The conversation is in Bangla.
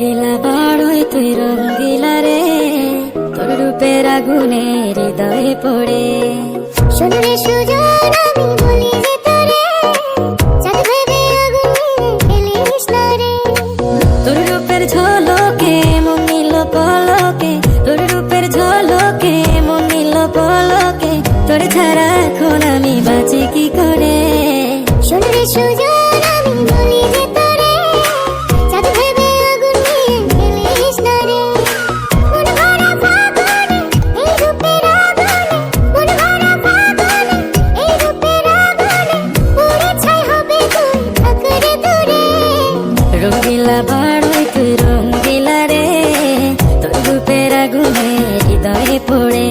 রঙ্গিলা বাড়ই তুই রঙ্গিলা রে, তোর রূপের আগুনে হৃদয়ে পড়ে। শোন রে সুজন আমি বলি যে তোরে, চাঁদ ভেবে আগুন নিয়ে খেলিস না রে। তোর রূপের ঝলকে মন নিল পলকে, তোর রূপের ঝলকে মন নিল পলকে, তোর ছাড়া এখন আমি বাঁচি কি করে। শোন রে সুজন আমি বলি যে তোরে, চাঁদ ভেবে আগুন নিয়ে খেলিস না রে। মন ভরা ফাগুনে এই রূপের আগুনে, মন ভরা ফাগুনে এই রূপের আগুনে, পুড়ে ছাই হবে তুই থাক রে দূরে। রঙ্গিলা বাড়ই তুই রঙ্গিলা রে, তোর রূপের আগুনে হৃদয়ে পড়ে।